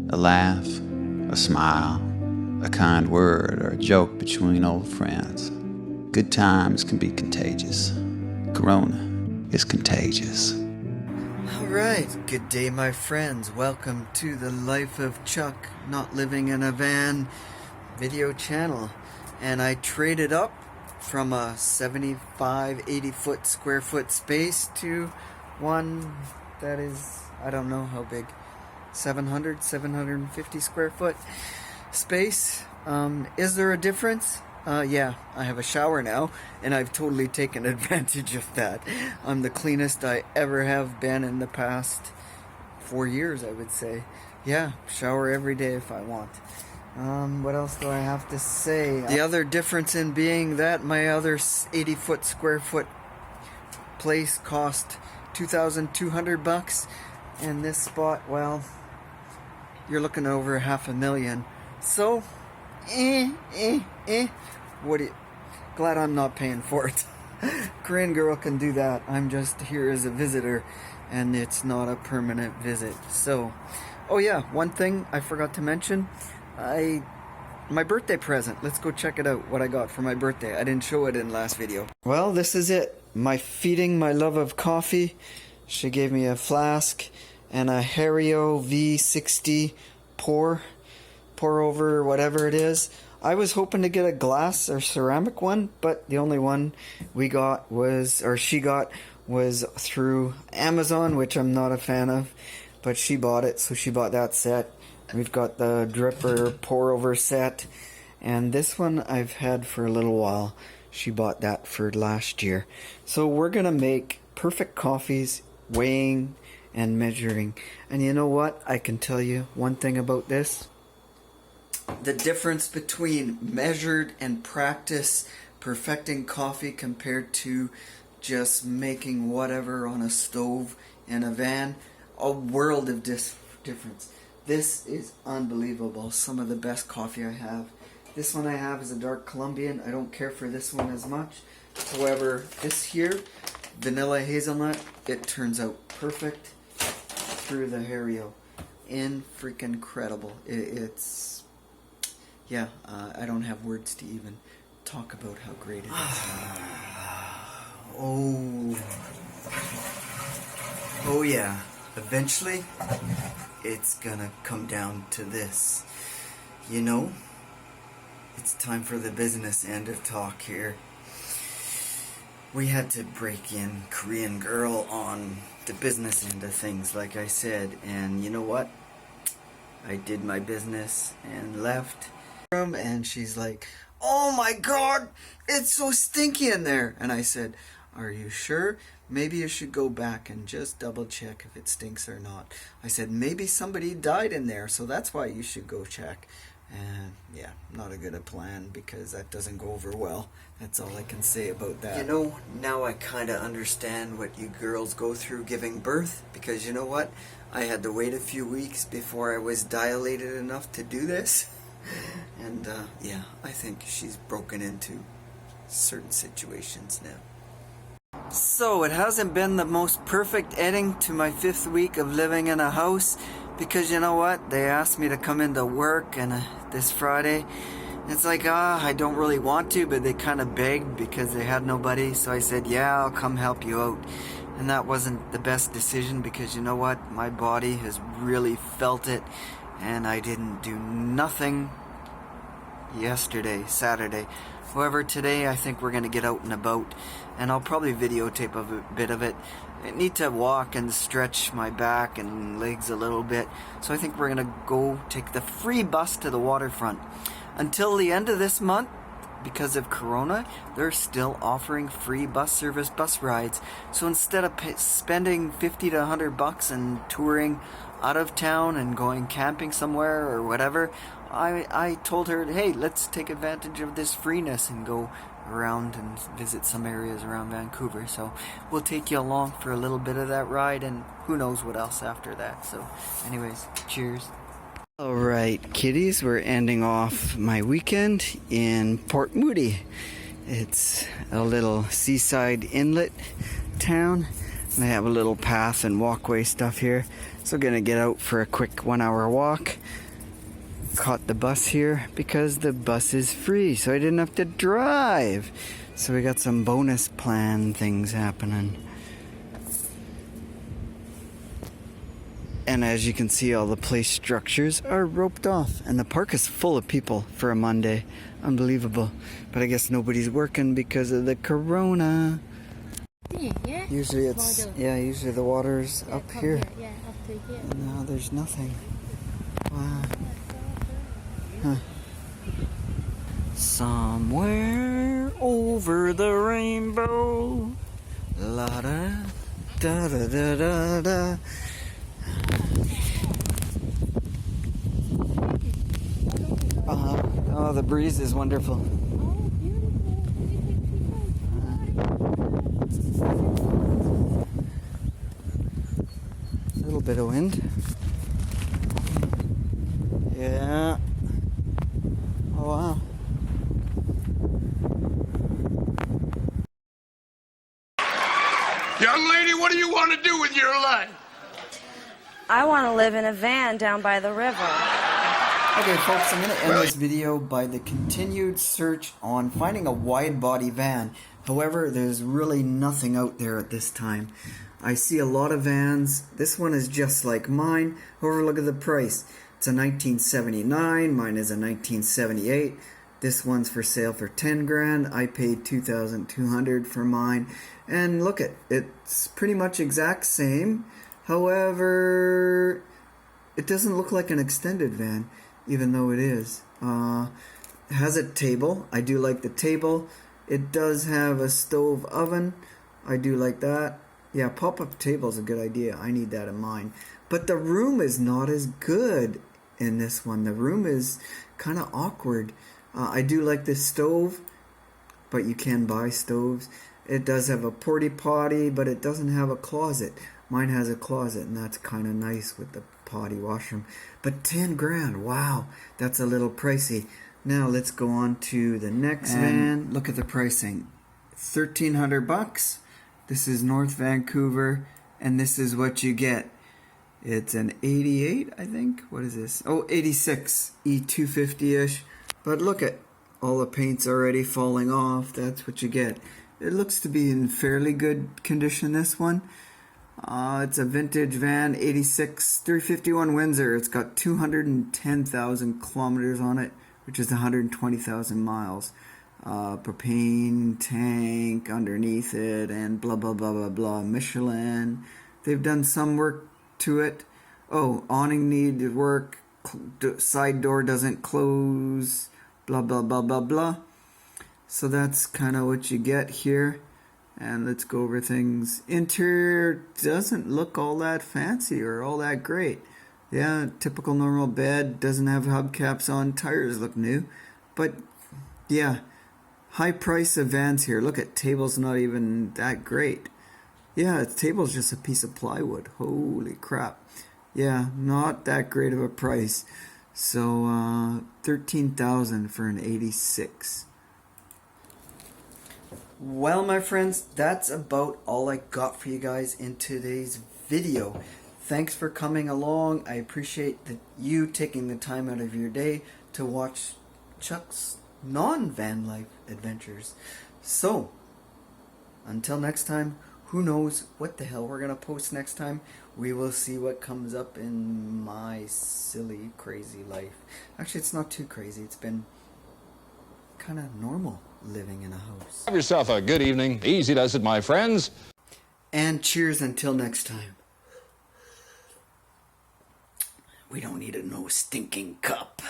A laugh, a smile, a kind word, or a joke between old friends. Good times can be contagious. Corona is contagious. Alright, good day my friends. Welcome to the Life of Chuck Not Living in a Van video channel. And I traded up from a 75, 80 square foot space to one that is, I don't know how big, 700, 750 square foot space. Is there a difference? Yeah, I have a shower now, and I've totally taken advantage of that. I'm the cleanest I ever have been in the past 4 years, I would say. Yeah, shower every day if I want. What else do I have to say? The other difference in being that my other 80 square foot place cost $2,200, and this spot, well, you're looking over $500,000. So, what do you, glad I'm not paying for it. Korean girl can do that. I'm just here as a visitor, and it's not a permanent visit. So, oh yeah, one thing I forgot to mention, my birthday present. Let's go check it out, what I got for my birthday. I didn't show it in last video. Well, this is it. Feeding my love of coffee. She gave me a flask and a Hario V60 pour over, whatever it is. I was hoping to get a glass or ceramic one, but the only one we got was, or she got, was through Amazon, which I'm not a fan of, but she bought it, so she bought that set. We've got the dripper pour over set, and this one I've had for a little while. She bought that for last year. So we're gonna make perfect coffees, weighing and measuring. And you know what? I can tell you one thing about this. The difference between measured and practice perfecting coffee compared to just making whatever on a stove in a van, a world of difference. This is unbelievable. Some of the best coffee I have. This one I have is a dark Colombian. I don't care for this one as much. However, this here, vanilla hazelnut, it turns out perfect through the Hario. Freaking incredible. It's, yeah, I don't have words to even talk about how great it is. Oh yeah, eventually it's gonna come down to this. You know, it's time for the business end of talk here. We had to break in Korean girl on the business end of things, like I said, and you know what? I did my business and left room, and she's like, "Oh my god, it's so stinky in there." And I said, "Are you sure? Maybe you should go back and just double check if it stinks or not." I said, "Maybe somebody died in there, so that's why you should go check." And yeah, not a good plan, because that doesn't go over well. That's all I can say about that. You know, now I kind of understand what you girls go through giving birth, because you know what? I had to wait a few weeks before I was dilated enough to do this. And yeah, I think she's broken into certain situations now. So it hasn't been the most perfect ending to my 5th week of living in a house, because you know what, they asked me to come into work and this Friday. It's like, I don't really want to, but they kind of begged because they had nobody, so I said, yeah, I'll come help you out. And that wasn't the best decision, because you know what, my body has really felt it, and I didn't do nothing yesterday, Saturday. However, today I think we're going to get out and about, and I'll probably videotape a bit of it. I need to walk and stretch my back and legs a little bit, so I think we're going to go take the free bus to the waterfront. Until the end of this month, because of Corona, they're still offering free bus service, bus rides. So instead of spending $50 to $100 and touring out of town and going camping somewhere or whatever, I told her, hey, let's take advantage of this freeness and go around and visit some areas around Vancouver. So we'll take you along for a little bit of that ride, and who knows what else after that. So anyways, cheers. Alright kitties, we're ending off my weekend in Port Moody. It's a little seaside inlet town. They have a little path and walkway stuff here. So gonna get out for a quick 1 hour walk. caught the bus here because the bus is free, so I didn't have to drive. So we got some bonus plan things happening. And as you can see, all the play structures are roped off. And the park is full of people for a Monday. Unbelievable. But I guess nobody's working because of the corona. Usually it's, usually the water's up here. Yeah, up to here. And now there's nothing. Wow. Huh. Somewhere over the rainbow. La da da da da da da. Oh, the breeze is wonderful. Oh, beautiful. A little bit of wind. Yeah. Oh, wow. Young lady, what do you want to do with your life? I want to live in a van down by the river. Okay, folks, I'm going to end this video by the continued search on finding a wide-body van. However, there's really nothing out there at this time. I see a lot of vans. This one is just like mine. However, look at the price. It's a 1979. Mine is a 1978. This one's for sale for 10 grand. I paid $2,200 for mine. And look at it's pretty much exact same. However, it doesn't look like an extended van, even though it is. It has a table. I do like the table. It does have a stove oven. I do like that. Yeah, pop-up table is a good idea. I need that in mine. But the room is not as good in this one. The room is kind of awkward. I do like this stove, but you can buy stoves. It does have a porta potty, but it doesn't have a closet. Mine has a closet, and that's kind of nice with the potty washroom. But 10 grand, wow, that's a little pricey. Now let's go on to the next van. Look at the pricing. $1,300. This is North Vancouver, and this is what you get. It's an 88, I think. What is this? Oh, 86, E250-ish. But look at all the paint's already falling off. That's what you get. It looks to be in fairly good condition, this one. It's a vintage van, 86, 351 Windsor. It's got 210,000 kilometers on it, which is 120,000 miles. Propane tank underneath it, and blah, blah, blah, blah, blah. Michelin. They've done some work to it. Oh, awning needed work. Side door doesn't close. Blah, blah, blah, blah, blah. So that's kind of what you get here. And let's go over things. Interior doesn't look all that fancy or all that great. Yeah, typical normal bed. Doesn't have hubcaps on. Tires look new. But yeah, high price of vans here. Look at table's not even that great. Yeah, the table's just a piece of plywood. Holy crap. Yeah, not that great of a price. So $13,000 for an 86. Well, my friends, that's about all I got for you guys in today's video. Thanks for coming along. I appreciate you taking the time out of your day to watch Chuck's non-van life adventures. So, until next time, who knows what the hell we're going to post next time. We will see what comes up in my silly, crazy life. Actually, it's not too crazy. It's been kind of normal living in a house. Have yourself a good evening. Easy does it, my friends. And cheers until next time. We don't need no stinking cup.